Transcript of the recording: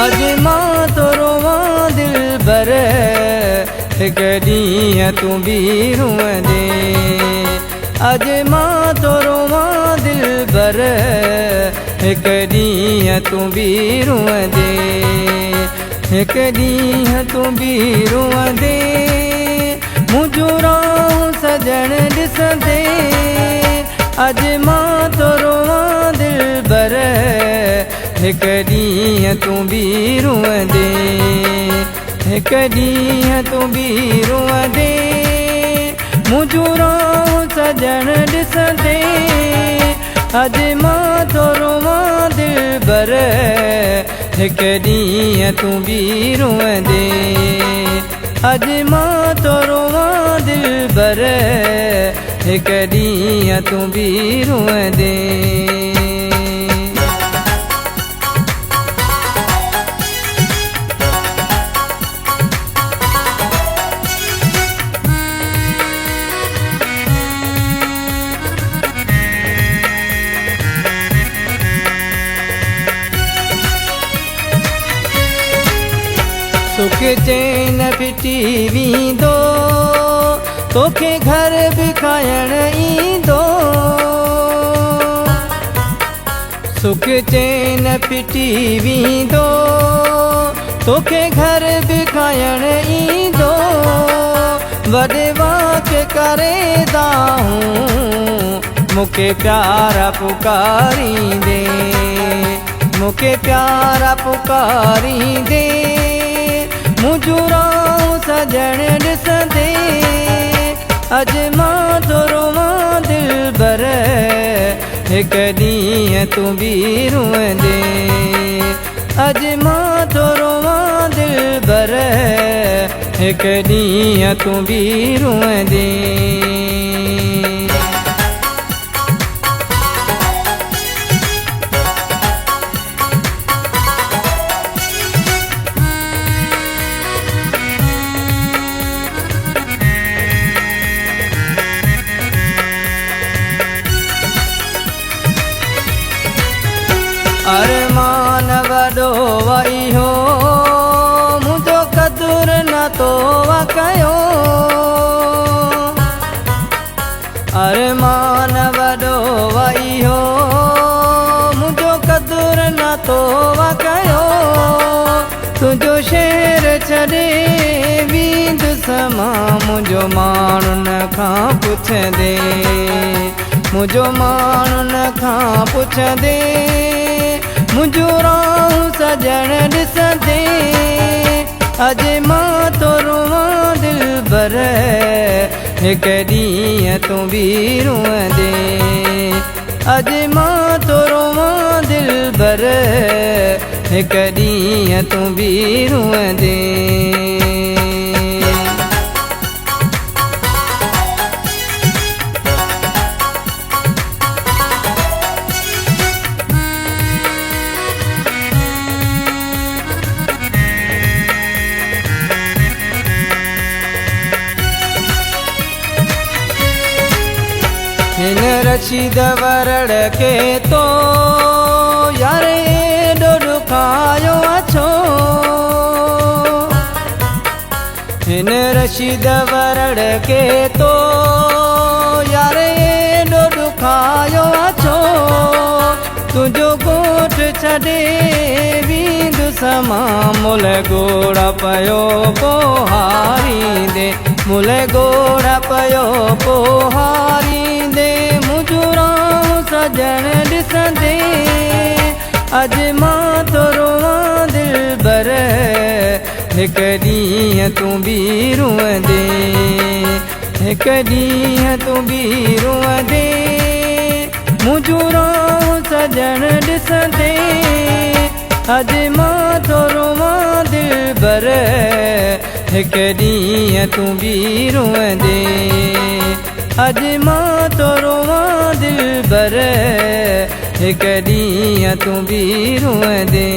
अज मां तो रोवां दिल बर हिक ॾींहुं तूं बि रुअंदे। अज मां तो रोवां दिल बर हिक ॾींहुं तूं बि रुअंदे। हिक ॾींहुं तूं बि रुअंदे मुंहिंजो राह सजण ॾिसंदे। अज मां तो रोवां दिल बर हिक ॾींहुं तूं बि रुअंदे। हिक ॾींहुं तूं बि रुअंदे मुंहिंजो राह सजण ॾिसंदे। अज मां तो रोवां दिल बर हिक ॾींहुं तूं बि रुअंदे। अज मां तो रोवां दिल बर हिक ॾींहुं तूं बि रुअंदे। सुख चैन फिटी वेंदो तोखे घर बि खाइण ईंदो। सुख चैन फिटी वेंदो तोखे घर बि खाइण ईंदो। वॾे वाक करे दाहूं मूंखे प्यारा पुकारींदे। मूंखे प्यारा पुकारींदे मुंहिंजो राह सजण ॾिसंदे। अज मां तो रोवां दिल बर हिक ॾींहुं तूं बि रुअंदे। अज मां तो रोवां दिल बर हिक ॾींहुं तूं बि रुअंदे। अरमान वॾो वई हो मुंहिंजो क़दुरु न तो कयो। अरमान वॾो वई हो मुंहिंजो क़दुरु न तो कयो। तुंहिंजो शहर छॾे वेंदुसि मां मुंहिंजो माण्हुनि खां पुछंदे। मुंहिंजो माण्हुनि खां पुछंदे मुंहिंजो राह सजण ॾिसंदे। अज मां तो रोवां दिल बर हिक ॾींहुं तूं बि रुअंदे। अज मां तो रोवां दिल बर हिक ॾींहुं तूं बि रुअंदे। हिन रशीद वरड़ के तो यार एॾो ॾुखायो अछो। हिन रशीद वरड़ के तो यार एॾो ॾुखायो अछो। तुंहिंजो ॻोठ छॾे वेंदुसि मां मुल गोड़ पियो पोहारींदे। मुल गोड़ पियो पोहारींदे मुंहिंजो राह सजण ॾिसंदे। अज मां तो रोवां दिल बर हिक ॾींहुं तूं बि रुअंदे। हिक ॾींहुं तूं बि रुअंदे मुंहिंजो राह सजण ॾिसंदे। अज मां तो रोवां दिल बर हिक ॾींहुं तूं बि रुअंदे। अज मां तो रोवां दिल बर हिक ॾींहुं तूं बि रुअंदे।